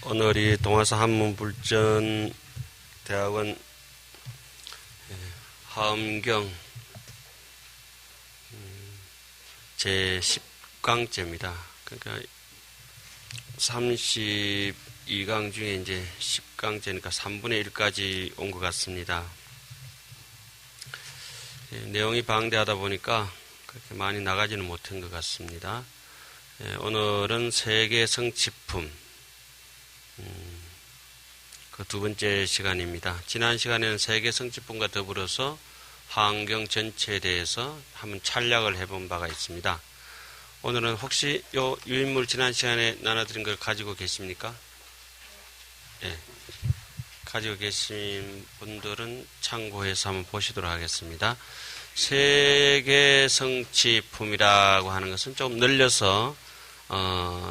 오늘이 동아서 한문불전 대학원 하엄경 제10강째입니다. 그러니까 32강 중에 이제 10강째니까 3분의 1까지 온 것 같습니다. 내용이 방대하다 보니까 그렇게 많이 나가지는 못한 것 같습니다. 오늘은 세계 성취품 그 두 번째 시간입니다. 지난 시간에는 세계 성취품과 더불어서 하엄경 전체에 대해서 한번 찬략을 해본 바가 있습니다. 오늘은 혹시 요 유인물 지난 시간에 나눠드린 걸 가지고 계십니까? 예. 가지고 계신 분들은 참고해서 한번 보시도록 하겠습니다. 세계 성취품이라고 하는 것은 좀 늘려서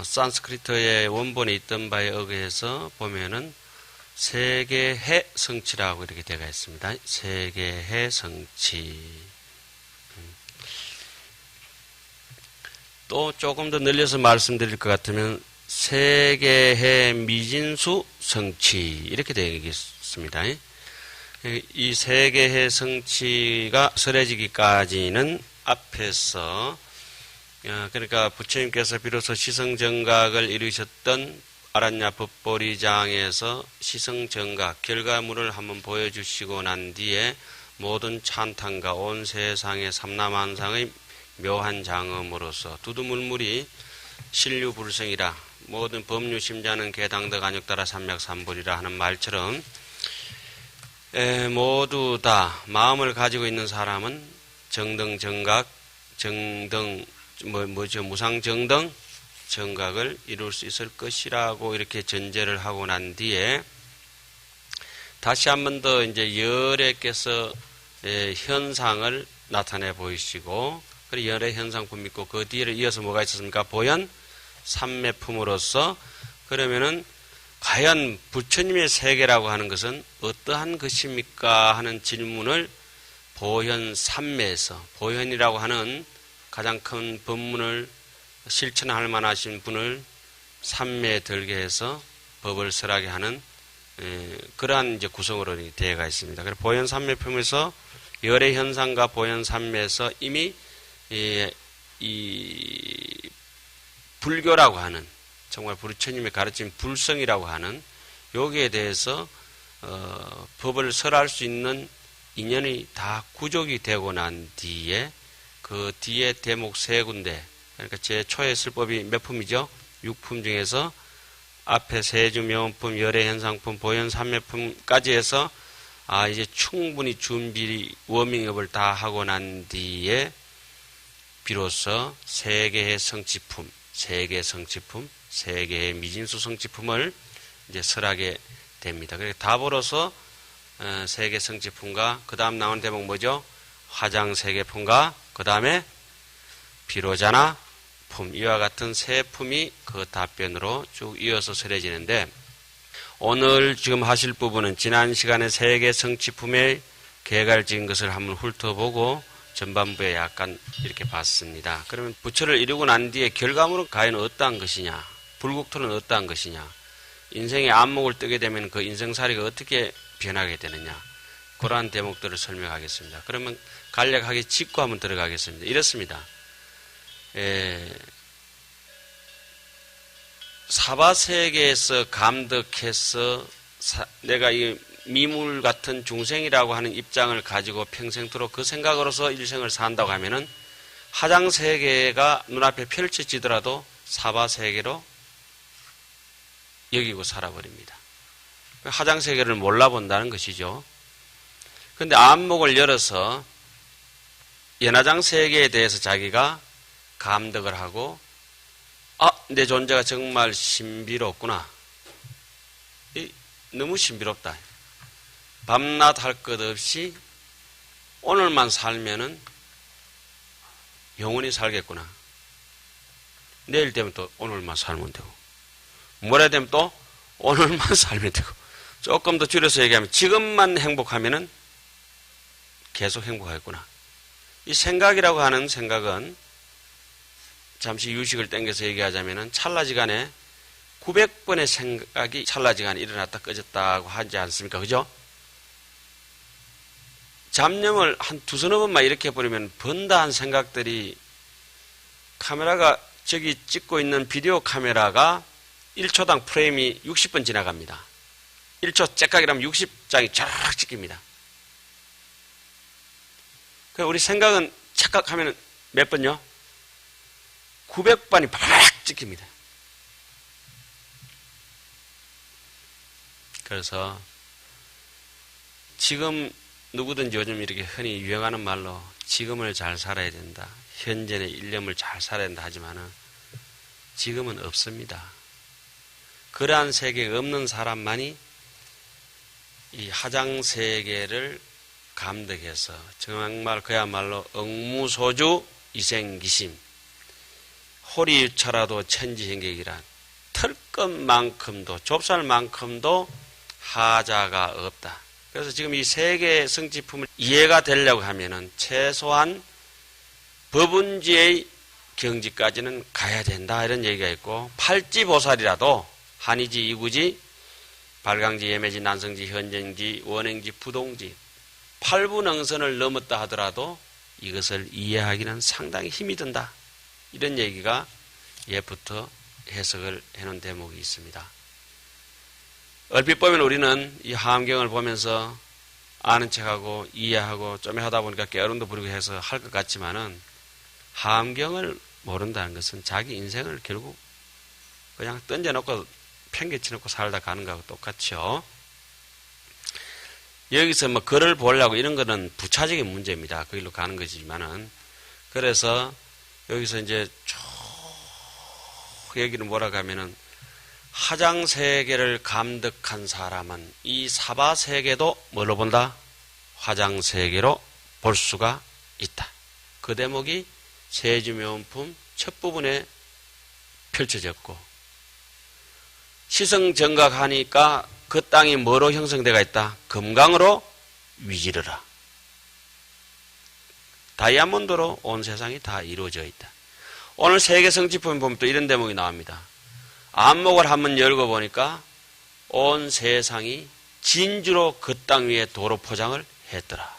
산스크리트의 원본에 있던 바에 의해서 보면은 세계해 성취라고 이렇게 되어 있습니다. 세계해 성취. 또 조금 더 늘려서 말씀드릴 것 같으면 세계해 미진수 성취 이렇게 되어 있습니다. 이 세계해 성취가 설해지기까지는 앞에서 그러니까 부처님께서 비로소 시성정각을 이루셨던 아란야 법보리장에서 시성정각 결과물을 한번 보여주시고 난 뒤에 모든 찬탄과 온 세상의 삼라만상의 묘한 장엄으로서 두두물물이 신류불성이라 모든 법류심자는 개당덕 안욕따라 삼맥삼불이라 하는 말처럼 모두 다 마음을 가지고 있는 사람은 정등정각 정등 무상정등 정각을 이룰 수 있을 것이라고 이렇게 전제를 하고 난 뒤에 다시 한 번 더 이제 열애께서 현상을 나타내 보이시고 그리고 열애 현상품 있고 그 뒤를 이어서 뭐가 있었습니까? 보현 삼매품으로서 그러면은 과연 부처님의 세계라고 하는 것은 어떠한 것입니까? 하는 질문을 보현 삼매에서 보현이라고 하는 가장 큰 법문을 실천할 만하신 분을 삼매에 들게 해서 법을 설하게 하는 그러한 이제 구성으로 되어가 있습니다. 그래서 보현 삼매품에서 열의 현상과 보현 삼매에서 이미 이 불교라고 하는 정말 부처님의 가르친 불성이라고 하는 여기에 대해서 법을 설할 수 있는 인연이 다 구족이 되고 난 뒤에 그 뒤에 대목 세 군데 그러니까 제 초의 설법이 몇 품이죠? 6품 중에서 앞에 세주 명품, 열애 현상품, 보현 삼매품까지 해서 이제 충분히 준비 워밍업을 다 하고 난 뒤에 비로소 세계의 성취품, 세계 성취품, 세계의 미진수 성취품을 이제 설하게 됩니다. 그래서 답으로서 세계 성취품과 그 다음 나온 대목 뭐죠? 화장 세계품과 그 다음에 비로자나 품 이와 같은 세 품이 그 답변으로 쭉 이어서 설해지는데 오늘 지금 하실 부분은 지난 시간에 세계 성취품의 개괄적인 것을 한번 훑어보고 전반부에 약간 이렇게 봤습니다. 그러면 부처를 이루고 난 뒤에 결과물은 과연 어떠한 것이냐? 불국토는 어떠한 것이냐? 인생의 안목을 뜨게 되면 그 인생살이가 어떻게 변하게 되느냐? 그러한 대목들을 설명하겠습니다. 그러면 간략하게 짚고 한번 들어가겠습니다. 이렇습니다. 사바세계에서 감덕해서 내가 이 미물 같은 중생이라고 하는 입장을 가지고 평생토록 그 생각으로서 일생을 산다고 하면은 하장세계가 눈앞에 펼쳐지더라도 사바세계로 여기고 살아버립니다. 하장세계를 몰라본다는 것이죠. 그런데 안목을 열어서 연하장세계에 대해서 자기가 감덕을 하고 내 존재가 정말 신비롭구나. 너무 신비롭다. 밤낮 할 것 없이 오늘만 살면은 영원히 살겠구나. 내일 되면 또 오늘만 살면 되고 모레 되면 또 오늘만 살면 되고 조금 더 줄여서 얘기하면 지금만 행복하면은 계속 행복하겠구나. 이 생각이라고 하는 생각은 잠시 유식을 땡겨서 얘기하자면은 찰나지간에 900번의 생각이 찰나지간에 일어났다 꺼졌다고 하지 않습니까? 그죠? 잡념을 한 두서너 번만 이렇게 해버리면 번다한 생각들이 카메라가 저기 찍고 있는 비디오 카메라가 1초당 프레임이 60번 지나갑니다. 1초 째깍이라면 60장이 쫙 찍힙니다. 우리 생각은 착각하면 몇 번요? 900번이 팍 찍힙니다. 그래서 지금 누구든지 요즘 이렇게 흔히 유행하는 말로 지금을 잘 살아야 된다. 현재의 일념을 잘 살아야 된다 하지만은 지금은 없습니다. 그러한 세계가 없는 사람만이 이 하장세계를 감독해서 정말 그야말로 억무소주 이생기심 호리유차라도 천지행객이란 털 것만큼도 좁쌀만큼도 하자가 없다. 그래서 지금 이 세계 성취품을 이해가 되려고 하면은 최소한 법운지의 경지까지는 가야 된다 이런 얘기가 있고 팔지보살이라도 한이지 이구지 발광지 예매지 난성지 현정지 원행지 부동지 팔부능선을 넘었다 하더라도 이것을 이해하기는 상당히 힘이 든다. 이런 얘기가 예부터 해석을 해놓은 대목이 있습니다. 얼핏 보면 우리는 이 하암경을 보면서 아는 척하고 이해하고 좀 하다 보니까 깨어름도 부리고 해서 할 것 같지만은 하암경을 모른다는 것은 자기 인생을 결국 그냥 던져놓고 팽개쳐놓고 살다 가는 거하고 똑같죠. 여기서 뭐 글을 보려고 이런 거는 부차적인 문제입니다. 그 길로 가는 것이지만은 그래서 여기서 이제 쭉 얘기를 뭐라고 하면은 화장세계를 감독한 사람은 이 사바세계도 뭘로 본다? 화장세계로 볼 수가 있다. 그 대목이 세주묘원품 첫 부분에 펼쳐졌고 시성정각하니까 그 땅이 뭐로 형성되어 있다? 금강으로 위지르라. 다이아몬드로 온 세상이 다 이루어져 있다. 오늘 세계성취품 보면 또 이런 대목이 나옵니다. 안목을 한번 열고 보니까 온 세상이 진주로 그 땅 위에 도로 포장을 했더라.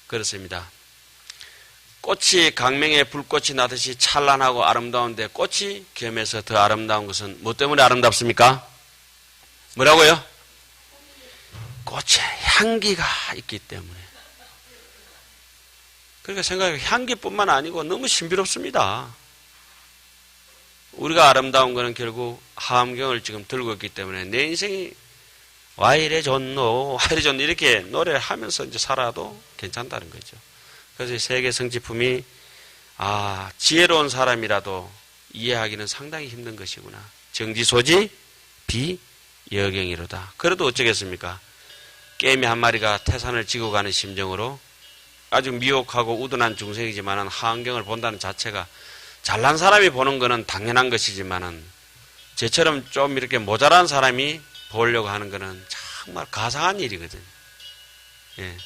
그렇습니다. 꽃이 강명에 불꽃이 나듯이 찬란하고 아름다운데 꽃이 겸해서 더 아름다운 것은 뭐 때문에 아름답습니까? 뭐라고요? 꽃에 향기가 있기 때문에. 그러니까 생각해 향기뿐만 아니고 너무 신비롭습니다. 우리가 아름다운 것은 결국 하암경을 지금 들고 있기 때문에 내 인생이 와 이래 좋노, 와 이래 좋노 이렇게 노래를 하면서 이제 살아도 괜찮다는 거죠. 그래서 세계 성취품이 지혜로운 사람이라도 이해하기는 상당히 힘든 것이구나. 정지소지 비여경이로다. 그래도 어쩌겠습니까? 깨미 한 마리가 태산을 지고 가는 심정으로 아주 미혹하고 우둔한 중생이지만은 하암경을 본다는 자체가 잘난 사람이 보는 거는 당연한 것이지만은 저처럼 좀 이렇게 모자란 사람이 보려고 하는 거는 정말 가상한 일이거든요. 예.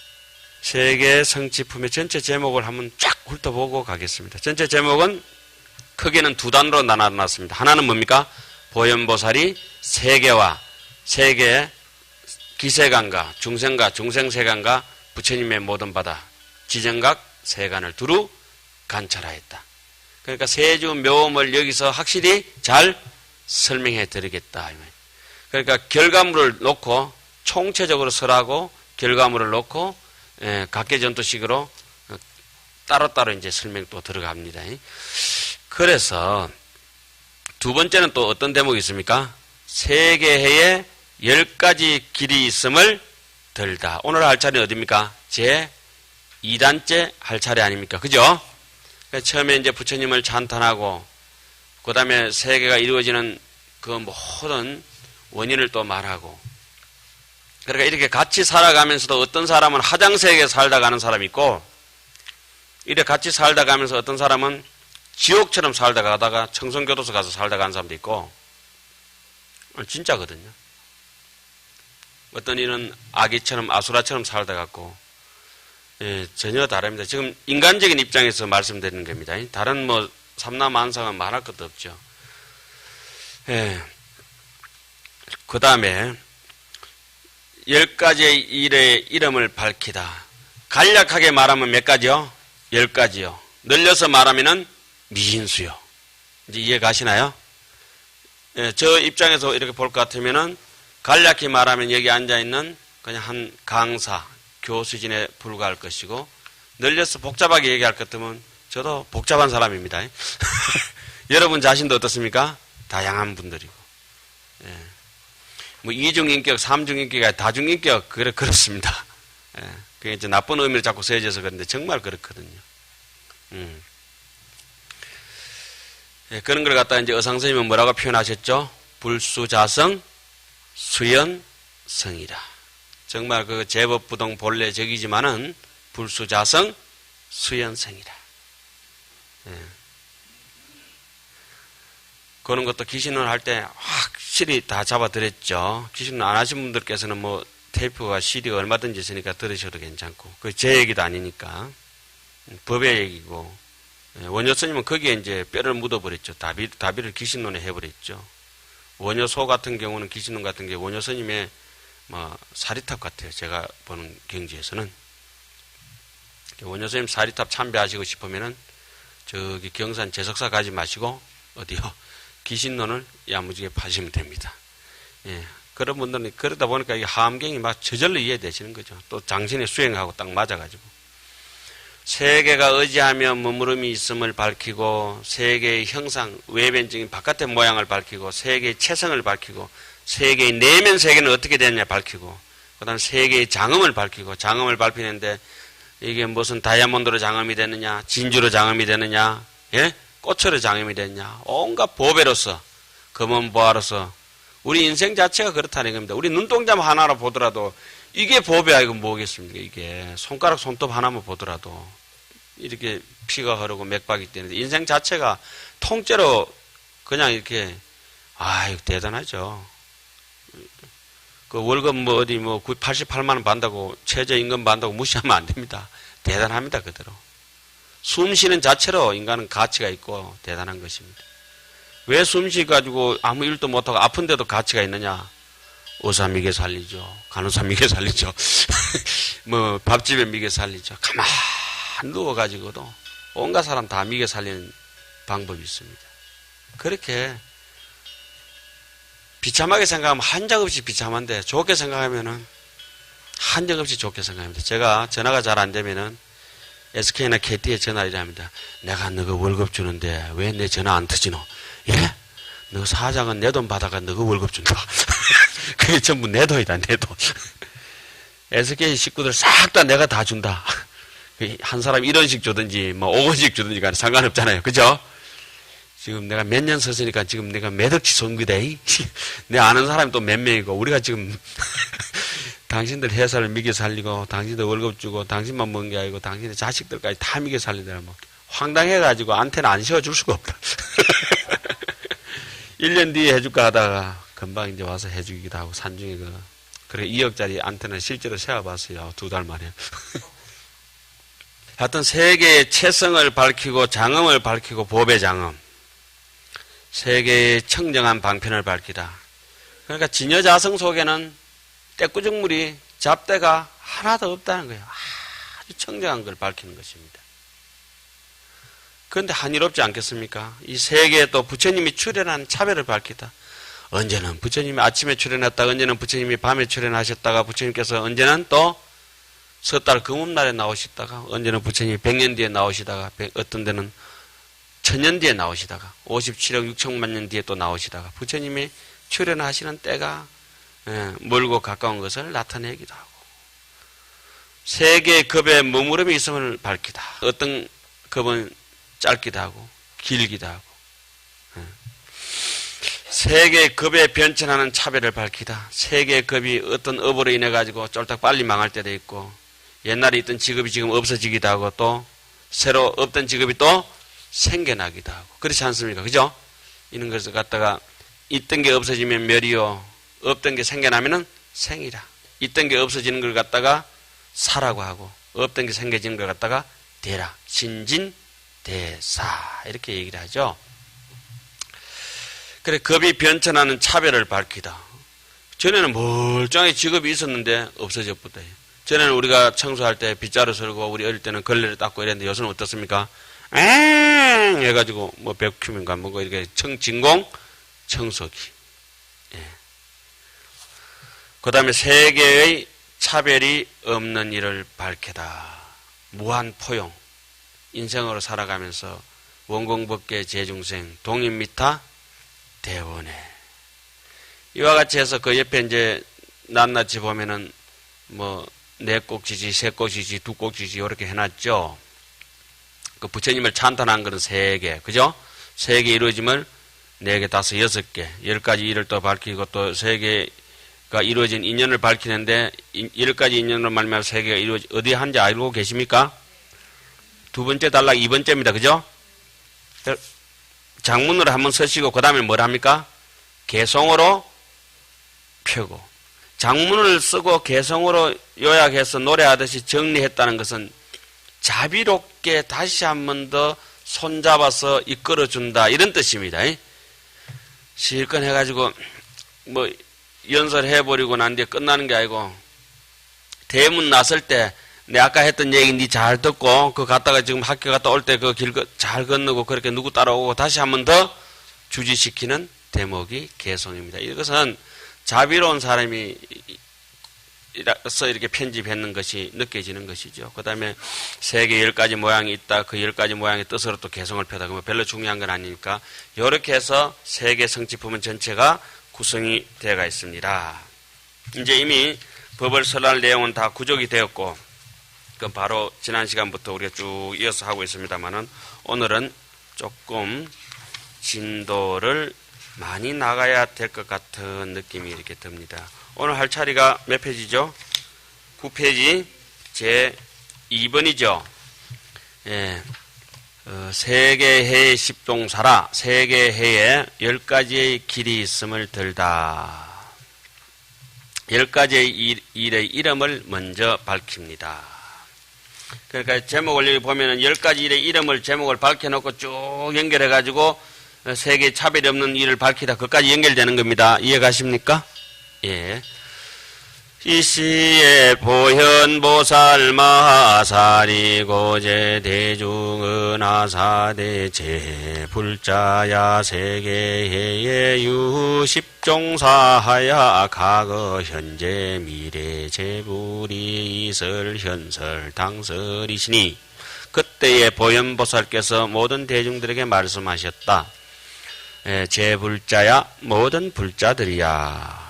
세계 성취품의 전체 제목을 한번 쫙 훑어보고 가겠습니다. 전체 제목은 크게는 두 단으로 나눠놨습니다. 하나는 뭡니까? 보현보살이 세계와 세계 기세간과 중생과 중생세간과 부처님의 모든 바다 지정각 세간을 두루 관찰하였다. 그러니까 세주 묘음을 여기서 확실히 잘 설명해 드리겠다. 그러니까 결과물을 놓고 총체적으로 설하고 결과물을 놓고 각계전투식으로 따로따로 이제 설명 또 들어갑니다. 그래서 두 번째는 또 어떤 대목이 있습니까? 세계해에 10가지 길이 있음을 들다. 오늘 할 차례는 어디입니까? 제 2단째 할 차례 아닙니까? 그죠? 처음에 이제 부처님을 찬탄하고, 그 다음에 세계가 이루어지는 그 모든 원인을 또 말하고, 그러니까 이렇게 같이 살아가면서도 어떤 사람은 하장세계에 살다 가는 사람이 있고, 이렇게 같이 살다 가면서 어떤 사람은 지옥처럼 살다 가다가 청송교도소 가서 살다 가는 사람도 있고, 진짜거든요. 어떤 이는 아기처럼 아수라처럼 살다 갔고, 전혀 다릅니다. 지금 인간적인 입장에서 말씀드리는 겁니다. 다른 삼라만상은 말할 것도 없죠. 예. 그 다음에 10가지의 일의 이름을 밝히다. 간략하게 말하면 몇 가지요? 10가지요. 늘려서 말하면은 미진수요. 이제 이해 가시나요? 예, 저 입장에서 이렇게 볼 것 같으면은 간략히 말하면 여기 앉아있는 그냥 한 강사, 교수진에 불과할 것이고, 늘려서 복잡하게 얘기할 것 같으면 저도 복잡한 사람입니다. 여러분 자신도 어떻습니까? 다양한 분들이고. 예. 뭐 이중인격, 삼중인격, 다중인격, 그렇습니다. 예. 그게 이제 나쁜 의미를 자꾸 써져서 그런데 정말 그렇거든요. 예, 그런 걸 갖다 이제 의상선생님은 뭐라고 표현하셨죠? 불수자성, 수연성이라. 정말 그 제법부동 본래적이지만은 불수자성, 수연성이라. 예. 그런 것도 귀신을 할 때 확실히 다 잡아드렸죠. 귀신을 안 하신 분들께서는 뭐 테이프가 CD가 얼마든지 있으니까 들으셔도 괜찮고, 그 제 얘기도 아니니까 법의 얘기고, 원효 스님은 거기에 이제 뼈를 묻어버렸죠. 다비를 귀신론에 해버렸죠. 원효소 같은 경우는, 귀신론 같은 게 원효 스님의 뭐 사리탑 같아요. 제가 보는 경지에서는. 원효 스님 사리탑 참배하시고 싶으면은 저기 경산 제석사 가지 마시고 어디요? 귀신론을 야무지게 파시면 됩니다. 예. 그런 분들은 그러다 보니까 이 하암경이 막 저절로 이해되시는 거죠. 또 장신의 수행하고 딱 맞아가지고. 세계가 의지하며 머무름이 있음을 밝히고, 세계의 형상, 외변적인 바깥의 모양을 밝히고, 세계의 체성을 밝히고, 세계의 내면 세계는 어떻게 되느냐 밝히고, 그 다음 세계의 장엄을 밝히고, 장엄을 밝히는데 이게 무슨 다이아몬드로 장엄이 되느냐, 진주로 장엄이 되느냐, 예? 꽃으로 장엄이 되느냐, 온갖 보배로서, 검은 보화로서, 우리 인생 자체가 그렇다는 겁니다. 우리 눈동자 하나로 보더라도 이게 보배 아니고 뭐겠습니까? 이게 손가락 손톱 하나만 보더라도 이렇게 피가 흐르고 맥박이 뛰는데, 인생 자체가 통째로 그냥 이렇게, 이거 대단하죠. 그 월급 뭐 어디 뭐 88만 원 받는다고, 최저임금 받는다고 무시하면 안 됩니다. 대단합니다, 그대로. 숨 쉬는 자체로 인간은 가치가 있고 대단한 것입니다. 왜 숨 쉬가지고 아무 일도 못하고 아픈데도 가치가 있느냐? 의사 미개 살리죠. 간호사 미개 살리죠. 뭐 밥집에 미개 살리죠. 가만 누워가지고도 온갖 사람 다 미개 살리는 방법이 있습니다. 그렇게 비참하게 생각하면 한정없이 비참한데, 좋게 생각하면은 한정없이 좋게 생각합니다. 제가 전화가 잘 안 되면은 SK나 KT에 전화를 합니다. 내가 너가 월급 주는데 왜 내 전화 안 터지노? 예? 너 사장은 내 돈 받아가 너가 월급 준다. 그게 전부 내 돈이다, 내 돈. SK 식구들 싹 다 내가 다 준다. 한 사람 1원씩 주든지 뭐 5원씩 주든지 간에 상관없잖아요. 그죠? 지금 내가 몇 년 썼으니까 지금 내가 몇 억치 쏜 거대. 내 아는 사람이 또 몇 명이고, 우리가 지금 당신들 회사를 미개 살리고, 당신들 월급 주고, 당신만 먹는 게 아니고 당신의 자식들까지 다 미개 살리더라. 뭐 황당해가지고 안테나 안 씌워줄 수가 없다. 1년 뒤에 해줄까 하다가 금방 이제 와서 해주기도 하고, 산중에 그래 2억짜리 안테나 실제로 세워봤어요. 2달 만에. 하여튼 세계의 체성을 밝히고, 장엄을 밝히고, 법의 장엄. 세계의 청정한 방편을 밝히다. 그러니까 진여자성 속에는 떼꾸죽물이 잡대가 하나도 없다는 거예요. 아주 청정한 걸 밝히는 것입니다. 그런데 한이롭지 않겠습니까? 이 세계에 또 부처님이 출연한 차별을 밝히다. 언제는 부처님이 아침에 출연했다가, 언제는 부처님이 밤에 출연하셨다가, 부처님께서 언제는 또 섣달 금음날에 나오시다가, 언제는 부처님이 100년 뒤에 나오시다가, 어떤 데는 1000년 뒤에 나오시다가, 57억 6천만 년 뒤에 또 나오시다가, 부처님이 출연하시는 때가 멀고 가까운 것을 나타내기도 하고, 세계의 급에 머무름이 있음을 밝히다. 어떤 급은 짧기도 하고 길기도 하고, 세계의 급에 변천하는 차별을 밝히다. 세계의 급이 어떤 업으로 인해 가지고 쫄딱 빨리 망할 때도 있고, 옛날에 있던 직업이 지금 없어지기도 하고, 또 새로 없던 직업이 또 생겨나기도 하고, 그렇지 않습니까? 그죠? 이런 것을 갖다가 있던 게 없어지면 멸이요, 없던 게 생겨나면은 생이라. 있던 게 없어지는 걸 갖다가 사라고 하고, 없던 게 생겨지는 걸 갖다가 대라. 신진대사 이렇게 얘기를 하죠. 그래, 급이 변천하는 차별을 밝히다. 전에는 멀쩡하게 직업이 있었는데 없어져 버다. 전에는 우리가 청소할 때 빗자루 설고 우리 어릴 때는 걸레를 닦고 이랬는데 요새는 어떻습니까? 해가지고 뭐 백큐민가 뭐고 이렇게 진공 청소기. 예. 그 다음에 세계의 차별이 없는 일을 밝히다. 무한 포용. 인생으로 살아가면서 원공법계 재중생 동인미타 대원회. 이와 같이 해서 그 옆에 이제 낱낱이 보면은 뭐 네 꼭지지, 세 꼭지지, 두 꼭지지 이렇게 해놨죠. 그 부처님을 찬탄한 것은 세 개, 그죠? 세 개 이루어짐을 네 개, 다섯, 여섯 개, 10가지 일을 또 밝히고 또 세 개가 이루어진 인연을 밝히는데 10가지 인연으로 말미암아 세 개가 이루어지 어디 한지 알고 계십니까? 두 번째 단락 2번째입니다, 그죠? 장문으로 한번 쓰시고 그 다음에 뭘 합니까? 개성으로 펴고. 장문을 쓰고 개성으로 요약해서 노래하듯이 정리했다는 것은 자비롭게 다시 한 번 더 손잡아서 이끌어준다 이런 뜻입니다. 실컷 해가지고 뭐 연설해버리고 난 뒤에 끝나는 게 아니고 대문 났을 때 내 아까 했던 얘기 니 잘 듣고 그 갔다가 지금 학교 갔다 올 때 그 길 잘 건너고 그렇게 누구 따라오고 다시 한 번 더 주지시키는 대목이 개성입니다. 이것은 자비로운 사람이 이렇게 편집했는 것이 느껴지는 것이죠. 그 다음에 세계 10가지 모양이 있다. 그 10가지 모양의 뜻으로 또 개성을 펴다. 그러면 별로 중요한 건 아니니까. 이렇게 해서 세계 성취품은 전체가 구성이 되어가 있습니다. 이제 이미 법을 설할 내용은 다 구족이 되었고, 그 바로 지난 시간부터 우리가 쭉 이어서 하고 있습니다만은 오늘은 조금 진도를 많이 나가야 될 것 같은 느낌이 이렇게 듭니다. 오늘 할 차례가 몇 페이지죠? 9페이지 제 2번이죠. 예. 세계해의 십종사라. 세계해에 10가지의 길이 있음을 들다. 10가지의 일의 이름을 먼저 밝힙니다. 그러니까 제목을 여기 보면은 10가지 일의 이름을 제목을 밝혀놓고 쭉 연결해가지고 세계 차별이 없는 일을 밝히다. 그까지 연결되는 겁니다. 이해가십니까? 예. 이시에 보현보살 마사리 고제 대중은하사대 제불자야 세계해의 유십종사하야 과거 현재 미래 제불이 이설 현설 당설이시니 그때의 보현보살께서 모든 대중들에게 말씀하셨다. 제불자야 모든 불자들이야.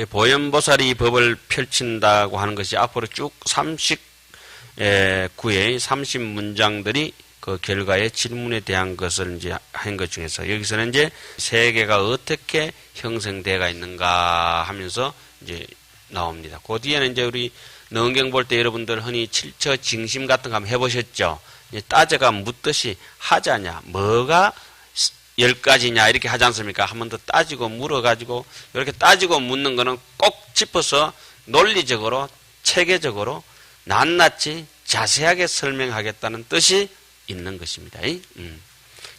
보현보살이 이 법을 펼친다고 하는 것이 앞으로 쭉 39의 30문장들이 그 결과의 질문에 대한 것을 이제 한 것 중에서 여기서는 이제 세계가 어떻게 형성되어가 있는가 하면서 이제 나옵니다. 그 뒤에는 이제 우리 능경 볼 때 여러분들 흔히 칠처 징심 같은 거 한번 해보셨죠? 따져가 묻듯이 하자냐, 뭐가 10가지냐 이렇게 하지 않습니까? 한 번 더 따지고 물어가지고 이렇게 따지고 묻는 거는 꼭 짚어서 논리적으로 체계적으로 낱낱이 자세하게 설명하겠다는 뜻이 있는 것입니다.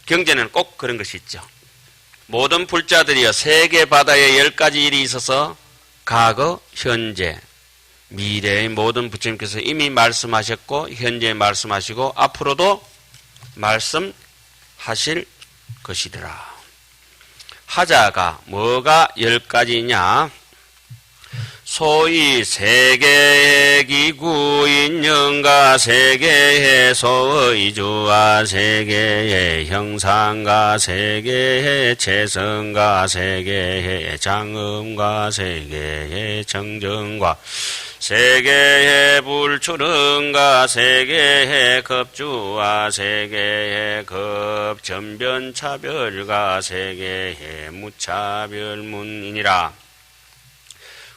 경제는 꼭 그런 것이 있죠. 모든 불자들이여 세계 바다에 10가지 일이 있어서 과거, 현재, 미래의 모든 부처님께서 이미 말씀하셨고 현재 말씀하시고 앞으로도 말씀하실 것이더라. 하자가 뭐가 10가지냐? 소위 세계의 기구인연과 세계의 소의주와 세계의 형상과 세계의 체성과 세계의 장음과 세계의 정정과 세계의 불출응과 세계의 급주와 세계의 급전변차별과 세계의 무차별문이니라.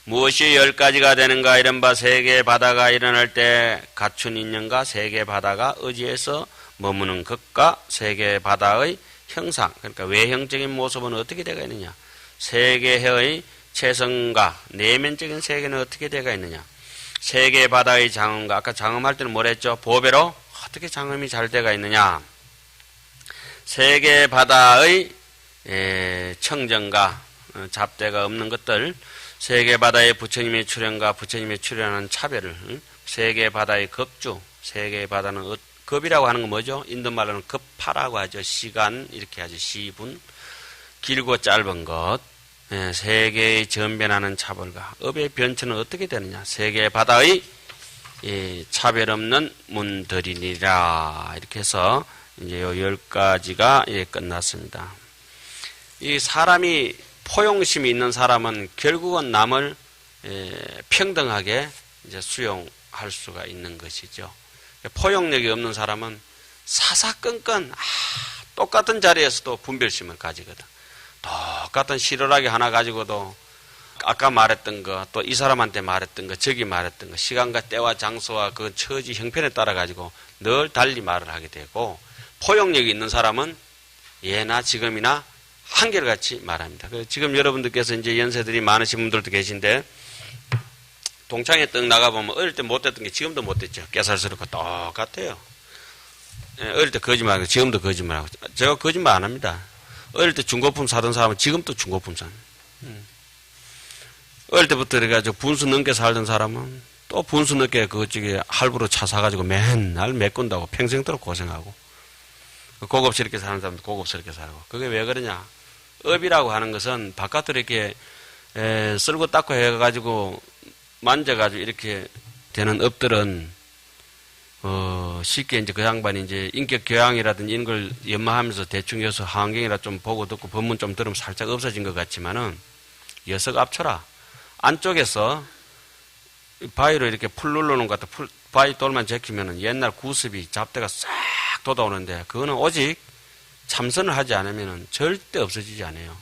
무엇이 10가지가 되는가? 이른바 세계 바다가 일어날 때 갖춘 인연과 세계 바다가 의지해서 머무는 것과 세계 바다의 형상, 그러니까 외형적인 모습은 어떻게 되어 있느냐? 세계의 체성과 내면적인 세계는 어떻게 되어 있느냐? 세계 바다의 장엄과 아까 장엄할 때는 뭐랬죠? 보배로 어떻게 장엄이 잘 되어 있느냐? 세계 바다의 청정과 잡대가 없는 것들, 세계 바다의 부처님의 출현과 부처님의 출현하는 차별을, 세계 바다의 급주, 세계 바다는 급이라고 하는 건 뭐죠? 인도 말로는 급파라고 하죠. 시간 이렇게 하죠. 시분. 길고 짧은 것, 세계의 전변하는 차별과 업의 변천은 어떻게 되느냐? 세계 바다의 차별 없는 문들이니라. 이렇게 해서 이제 요 10가지가 끝났습니다. 이 사람이 포용심이 있는 사람은 결국은 남을 평등하게 이제 수용할 수가 있는 것이죠. 포용력이 없는 사람은 사사건건 똑같은 자리에서도 분별심을 가지거든. 똑같은 실오라기 하나 가지고도 아까 말했던 거, 또 이 사람한테 말했던 거, 저기 말했던 거, 시간과 때와 장소와 그 처지 형편에 따라 가지고 늘 달리 말을 하게 되고, 포용력이 있는 사람은 예나 지금이나 한결같이 말합니다. 지금 여러분들께서 이제 연세들이 많으신 분들도 계신데, 동창회 떡 나가보면 어릴 때 못됐던 게 지금도 못됐죠. 깨살스럽고 똑같아요. 어릴 때 거짓말하고 지금도 거짓말하고. 제가 거짓말 안 합니다. 어릴 때 중고품 사던 사람은 지금도 중고품 사는. 어릴 때부터 그래가지고 분수 넘게 살던 사람은 또 분수 넘게 그쪽에 할부로 차 사가지고 맨날 메꾼다고 평생도록 고생하고. 고급스럽게 사는 사람도 고급스럽게 살고. 그게 왜 그러냐? 업이라고 하는 것은 바깥으로 이렇게 쓸고 닦고 해가지고 만져가지고 이렇게 되는 업들은 쉽게 이제 그 양반이 이제 인격 교양이라든지 이런 걸 연마하면서 대충 여서 환경이라 좀 보고 듣고 법문 좀 들으면 살짝 없어진 것 같지만은 여석압초라. 안쪽에서 바위로 이렇게 풀 눌러놓은 것 같아. 바위 돌만 제키면은 옛날 구습이 잡대가 싹 돋아오는데 그거는 오직 참선을 하지 않으면은 절대 없어지지 않아요.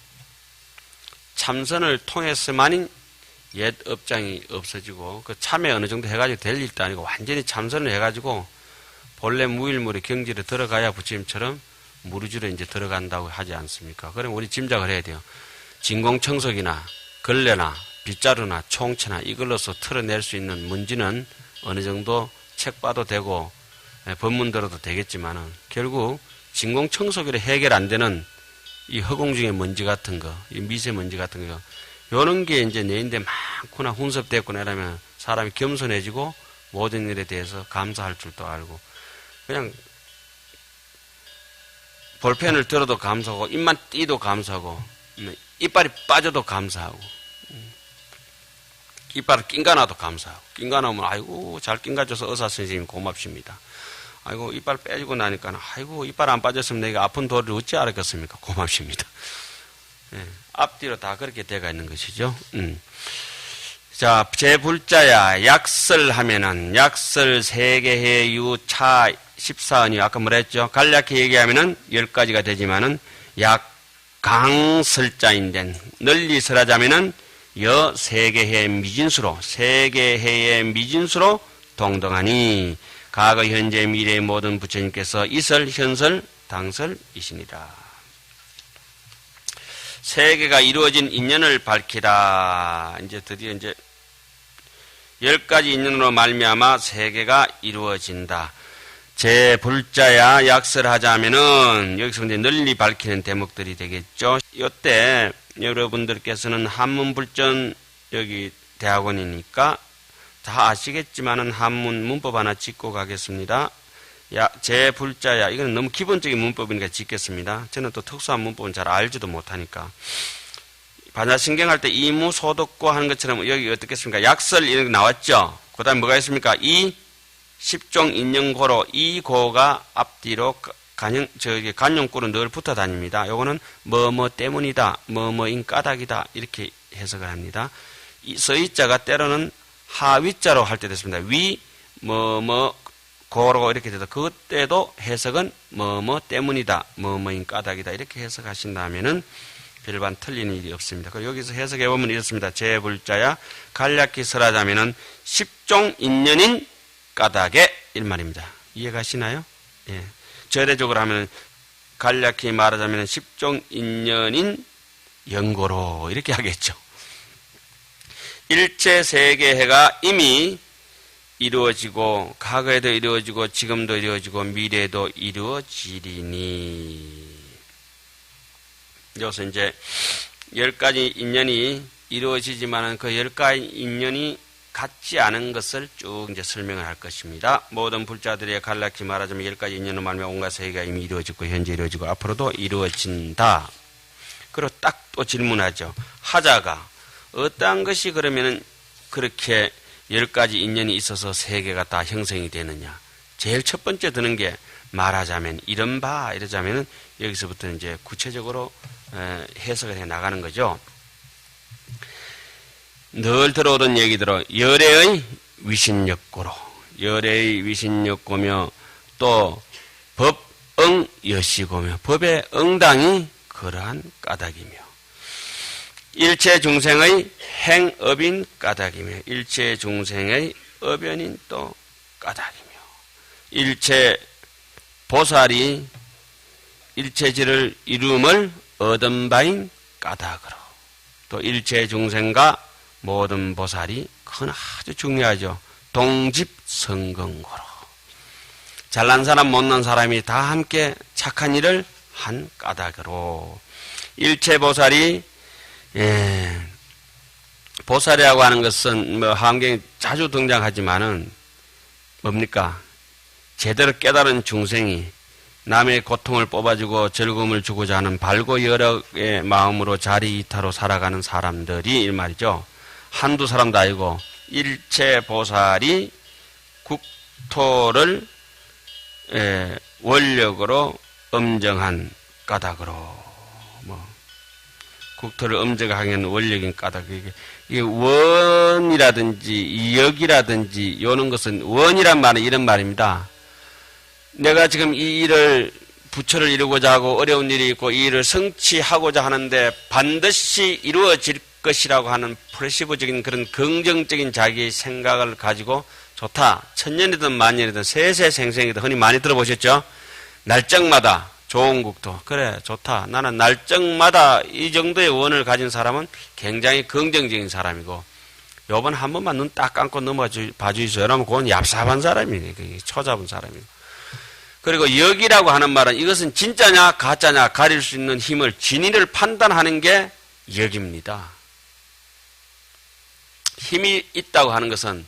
참선을 통해서만이 옛 업장이 없어지고, 그 참회 어느 정도 해가지고 될 일도 아니고 완전히 참선을 해가지고 본래 무일물의 경지로 들어가야 부처님처럼 무르주로 이제 들어간다고 하지 않습니까? 그럼 우리 짐작을 해야 돼요. 진공청소기나 걸레나 빗자루나 총체나 이걸로서 털어낼 수 있는 문제는 어느 정도 책 봐도 되고 법문 들어도 되겠지만은 결국 진공청소기로 해결 안 되는 이 허공 중에 먼지 같은 거, 이 미세먼지 같은 거, 요런 게 이제 내인데 많구나, 혼섭됐구나 이러면 사람이 겸손해지고 모든 일에 대해서 감사할 줄도 알고, 그냥 볼펜을 들어도 감사하고, 입만 띄도 감사하고, 이빨이 빠져도 감사하고, 이빨을 낀가나도 감사하고, 낀가나면 아이고 잘 낀가줘서 의사 선생님 고맙습니다. 아이고 이빨 빼지고 나니까 아이고 이빨 안 빠졌으면 내가 아픈 도리를 어찌 알았겠습니까? 고맙습니다. 앞뒤로 다 그렇게 돼가 있는 것이죠. 자, 제불자야 약설하면은 약설 세계해 유차 14언이 아까 뭐라 했죠? 간략히 얘기하면은 10가지가 되지만은 약강설자인데 널리 설하자면은 여 세계해 미진수로 세계해의 미진수로 동등하니 과거 현재 미래의 모든 부처님께서 이설 현설 당설이시니라. 세계가 이루어진 인연을 밝히라. 이제 드디어 이제 10가지 인연으로 말미암아 세계가 이루어진다. 제 불자야 약설하자면은 여기서 이제 널리 밝히는 대목들이 되겠죠. 이때 여러분들께서는 한문불전 여기 대학원이니까 다 아시겠지만은 한문 문법 하나 짚고 가겠습니다. 제 불자야, 이건 너무 기본적인 문법이니까 짚겠습니다. 저는 또 특수한 문법은 잘 알지도 못하니까. 반야신경할 때 이무소득고 하는 것처럼 여기 어떻겠습니까? 약설 이런 게 나왔죠? 그 다음에 뭐가 있습니까? 이 십종 인연고로 이 고가 앞뒤로 간용구로 늘 붙어 다닙니다. 요거는 뭐뭐 때문이다, 뭐뭐인 까닭이다 이렇게 해석을 합니다. 이 서이자가 때로는 하위자로 할 때 됐습니다. 위 뭐뭐 고로 이렇게 돼서 그때도 해석은 뭐뭐 때문이다, 뭐뭐인 까닭이다 이렇게 해석하신다면은 별반 틀린 일이 없습니다. 그리고 여기서 해석해 보면 이렇습니다. 제 불자야 간략히 설하자면은 십종 인연인 까닭에 이 말입니다. 이해가시나요? 예. 절대적으로 하면 간략히 말하자면 십종 인연인 연고로 이렇게 하겠죠. 일체 세계해가 이미 이루어지고 과거에도 이루어지고 지금도 이루어지고 미래에도 이루어지리니 여기서 이제 10가지 인연이 이루어지지만은 그 10가지 인연이 같지 않은 것을 쭉 이제 설명을 할 것입니다. 모든 불자들의 간략히 말하자면 10가지 인연을 말하면 온갖 세계가 이미 이루어졌고 현재 이루어지고 앞으로도 이루어진다. 그리고 딱 또 질문하죠. 하자가 어떠한 것이 그러면은 그렇게 10가지 인연이 있어서 세계가 다 형성이 되느냐. 제일 첫 번째 드는 게 말하자면 이른바 이러자면은 여기서부터 이제 구체적으로 해석을 해 나가는 거죠. 늘 들어오던 얘기대로 열애의 위신역고로 열애의 위신역고며 또 법응 여시고며 법의 응당이 그러한 까닭이며 일체 중생의 행업인 까닭이며 일체 중생의 업연인 또 까닭이며 일체 보살이 일체지를 이룸을 얻은 바인 까닭으로 또 일체 중생과 모든 보살이 그건 아주 중요하죠. 동집성근고로 잘난 사람 못난 사람이 다 함께 착한 일을 한 까닭으로 일체 보살이 보살이라고 하는 것은 뭐 환경에 자주 등장하지만은 뭡니까? 제대로 깨달은 중생이 남의 고통을 뽑아주고 즐거움을 주고자 하는 발고 여력의 마음으로 자리이타로 살아가는 사람들이 이 말이죠. 한두 사람도 아니고 일체 보살이 국토를 원력으로 엄정한 까닭으로 국토를 엄정하게 하는 원력인 까닭 이게 원이라든지 역이라든지 요런 것은 원이란 말은 이런 말입니다. 내가 지금 이 일을 부처를 이루고자 하고 어려운 일이 있고 이 일을 성취하고자 하는데 반드시 이루어질 것이라고 하는 프레시브적인 그런 긍정적인 자기의 생각을 가지고 좋다. 천년이든 만년이든 세세생생이든 흔히 많이 들어보셨죠? 날짜마다 좋은 국토. 그래 좋다. 나는 날짜마다 이 정도의 원을 가진 사람은 굉장히 긍정적인 사람이고 요번 한 번만 눈 딱 감고 봐주이소. 여러분 그건 얍삽한 사람이네. 초잡은 사람이고. 그리고 역이라고 하는 말은 이것은 진짜냐 가짜냐 가릴 수 있는 힘을 진위를 판단하는 게 역입니다. 힘이 있다고 하는 것은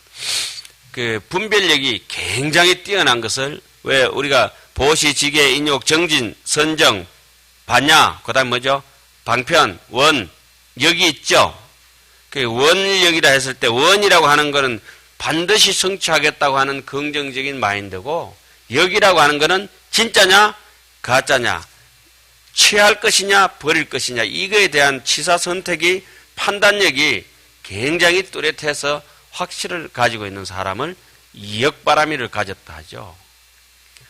그 분별력이 굉장히 뛰어난 것을 왜 우리가 보시, 지계, 인욕, 정진, 선정, 반야, 그 다음 뭐죠? 방편, 원, 역이 있죠? 그 원력이라 했을 때 원이라고 하는 것은 반드시 성취하겠다고 하는 긍정적인 마인드고 역이라고 하는 것은 진짜냐, 가짜냐, 취할 것이냐, 버릴 것이냐, 이거에 대한 치사 선택이 판단력이 굉장히 뚜렷해서 확실을 가지고 있는 사람을 역바라미를 가졌다 하죠.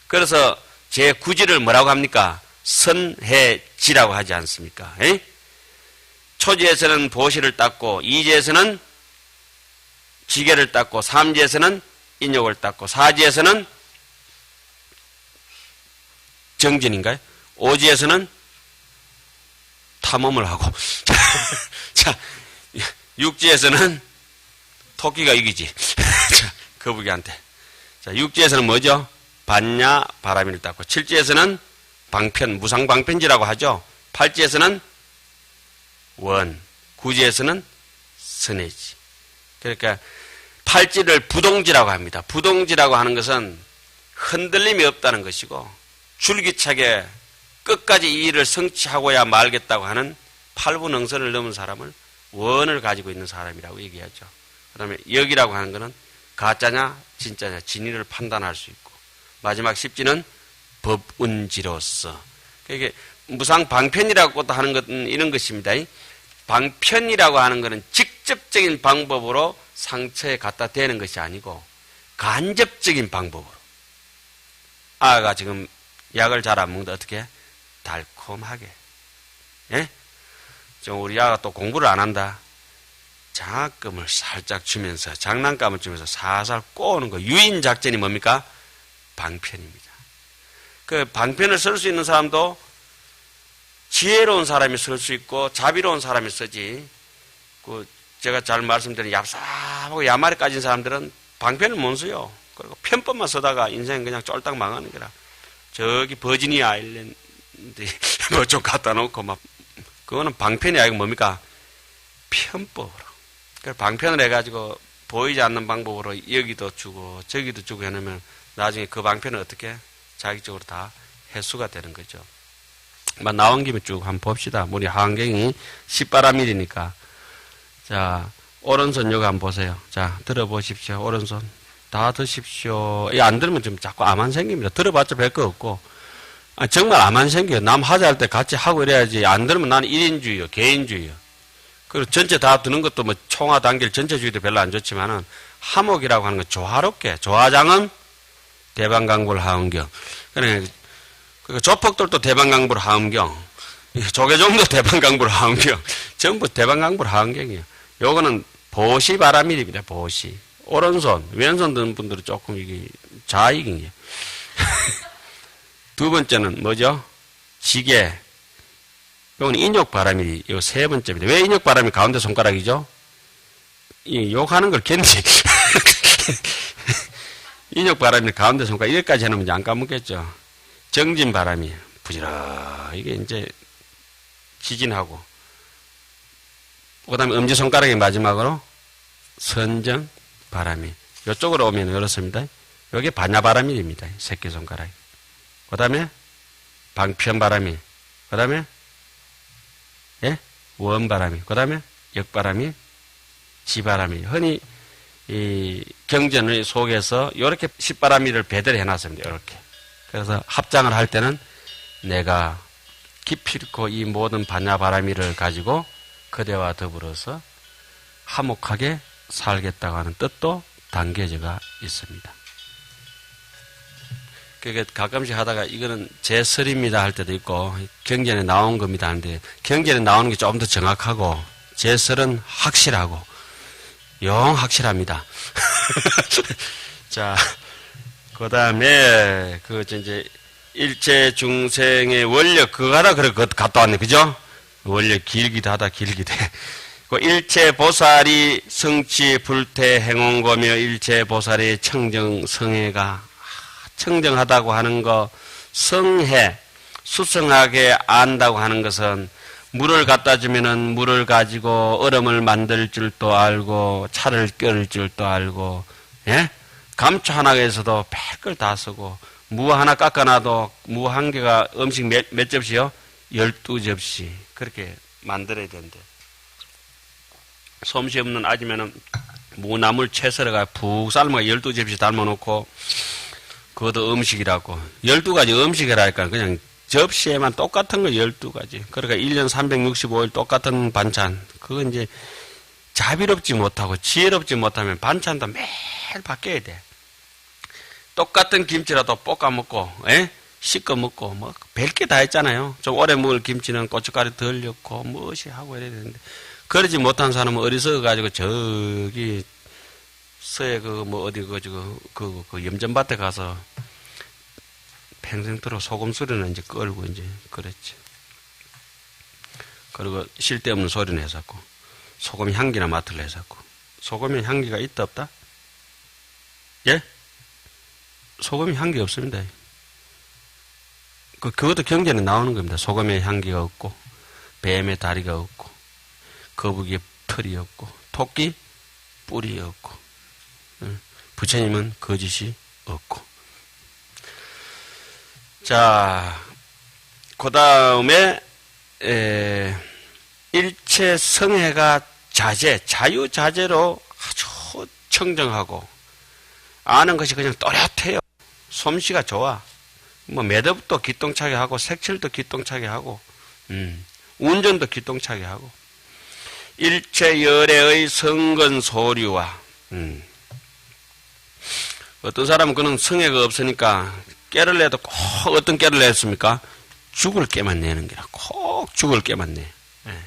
그래서 제9지를 뭐라고 합니까? 선해지라고 하지 않습니까? 에이? 초지에서는 보시를 닦고, 이지에서는 지계를 닦고, 삼지에서는 인욕을 닦고, 사지에서는 정진인가요? 오지에서는 탐험을 하고, 자, 육지에서는 토끼가 이기지. 자, 거북이한테. 자, 육지에서는 뭐죠? 반야 바라미를 닦고, 칠지에서는 방편, 무상방편지라고 하죠. 팔지에서는 원, 구지에서는 선해지. 그러니까 팔지를 부동지라고 합니다. 부동지라고 하는 것은 흔들림이 없다는 것이고 줄기차게 끝까지 이 일을 성취하고야 말겠다고 하는 팔부능선을 넘은 사람을 원을 가지고 있는 사람이라고 얘기하죠. 그 다음에 역이라고 하는 것은 가짜냐 진짜냐 진위를 판단할 수 있고 마지막 십지는 법운지로서 이게 무상방편이라고 또 하는 것은 이런 것입니다. 방편이라고 하는 것은 직접적인 방법으로 상처에 갖다 대는 것이 아니고 간접적인 방법으로 아가 지금 약을 잘 안 먹는데 어떻게 달콤하게 예? 좀 우리 아가 또 공부를 안 한다. 장학금을 살짝 주면서 장난감을 주면서 살살 꼬우는 거 유인 작전이 뭡니까? 방편입니다. 그 방편을 쓸 수 있는 사람도 지혜로운 사람이 쓸 수 있고 자비로운 사람이 쓰지. 그 제가 잘 말씀드린 얍삽하고 야말에 까진 사람들은 방편을 못 써요. 그리고 편법만 쓰다가 인생 그냥 쫄딱 망하는 거라. 저기 버지니아 아일랜드 뭐 좀 갖다 놓고 막 그거는 방편이 아니고 뭡니까? 편법으로. 그래서 방편을 해가지고 보이지 않는 방법으로 여기도 주고 저기도 주고 해놓으면 나중에 그 방편은 어떻게 자기적으로 다 해수가 되는 거죠. 나온 김에 쭉 한번 봅시다. 우리 하환경이 10바라밀이니까. 자, 오른손 요거 한번 보세요. 자, 들어보십시오. 오른손. 다 드십시오. 안 들으면 좀 자꾸 암만 생깁니다. 들어봤자 별 거 없고. 정말 암만 생겨요. 남 하자할 때 같이 하고 이래야지. 안 들으면 나는 1인주의요. 개인주의요. 그리고 전체 다 드는 것도 뭐 총화 단결 전체주의도 별로 안 좋지만은 하목이라고 하는 건 조화롭게. 조화장은 대방강불 하음경. 그러니까 조폭들도 대방강불 하음경. 조계종도 대방강불 하음경. 전부 대방강불 하음경이에요. 요거는 보시바라밀입니다. 보시. 오른손, 왼손 드는 분들은 조금 이게 좌익이에요. 두 번째는 뭐죠? 지게. 이건 인욕바람이 요 세 번째입니다. 왜 인욕바람이 가운데 손가락이죠? 이 욕하는 걸 견디. 인욕바람이 가운데 손가락 여기까지 해놓으면 이제 안 까먹겠죠. 정진바람이 부지런히 이게 이제 지진하고. 그 다음에 엄지손가락이 마지막으로 선정바람이. 이쪽으로 오면 이렇습니다. 여기 반야바람일입니다. 새끼손가락이. 그 다음에 방편바람이. 그 다음에 예? 원바람이. 그 다음에 역바람이, 지바람이. 흔히 이 경전의 속에서 이렇게 10바람이를 배달해 놨습니다. 이렇게. 그래서 합장을 할 때는 내가 깊이 있고 이 모든 반야바람이를 가지고 그대와 더불어서 화목하게 살겠다고 하는 뜻도 담겨져가 있습니다. 그러니까 가끔씩 하다가 이거는 제 설입니다 할 때도 있고 경전에 나온 겁니다 하는데 경전에 나오는 게 좀 더 정확하고 제 설은 확실하고 영 확실합니다. 자, 그 다음에 그 이제 일체 중생의 원력 그거 하다 그래 갔다 왔네 그죠? 원력 길기도 하다 길기도 해. 그 일체 보살이 성취 불태 행원거며 일체 보살의 청정 성해가 청정하다고 하는 거 성해 수성하게 안다고 하는 것은 물을 갖다 주면은 물을 가지고 얼음을 만들 줄도 알고 차를 끓일 줄도 알고 예? 감초 하나에서도 별걸 다 쓰고 무 하나 깎아놔도 무 한 개가 음식 몇 접시요? 12접시 그렇게 만들어야 된대. 솜씨 없는 아지면은 무나물 채 썰어가 푹 삶아 12접시 담아놓고 그것도 음식이라고 12가지 음식이라니까 그냥 접시에만 똑같은 거 12가지 그러니까 1년 365일 똑같은 반찬 그거 이제 자비롭지 못하고 지혜롭지 못하면 반찬도 매일 바뀌어야 돼. 똑같은 김치라도 볶아 먹고 에? 씻어 먹고 뭐 별게 다 했잖아요. 좀 오래 먹을 김치는 고춧가루 덜 넣고 무엇이 하고 이래야 되는데 그러지 못한 사람은 어리석어 가지고 저기 서해 그 뭐 어디 그 염전밭에 가서 평생토록 소금 소리는 이제 끌고 이제 그랬지. 그리고 쓸데없는 소리는 했었고 소금 향기나 맡을래 했었고 소금에 향기가 있다 없다? 예? 소금이 향기 없습니다. 그것도 경전에 나오는 겁니다. 소금의 향기가 없고 뱀의 다리가 없고 거북이의 털이 없고 토끼 뿔이 없고 부처님은 거짓이 없고. 자, 그 다음에 일체 성해가 자유자재로 아주 청정하고 아는 것이 그냥 또렷해요. 솜씨가 좋아. 뭐 매듭도 기똥차게 하고 색칠도 기똥차게 하고 운전도 기똥차게 하고 일체 열애의 성근소류와 어떤 사람은 그는 성애가 없으니까 깨를 내도 꼭 어떤 깨를 냈습니까? 죽을 깨만 내는 게라 꼭 죽을 깨만 내. 예.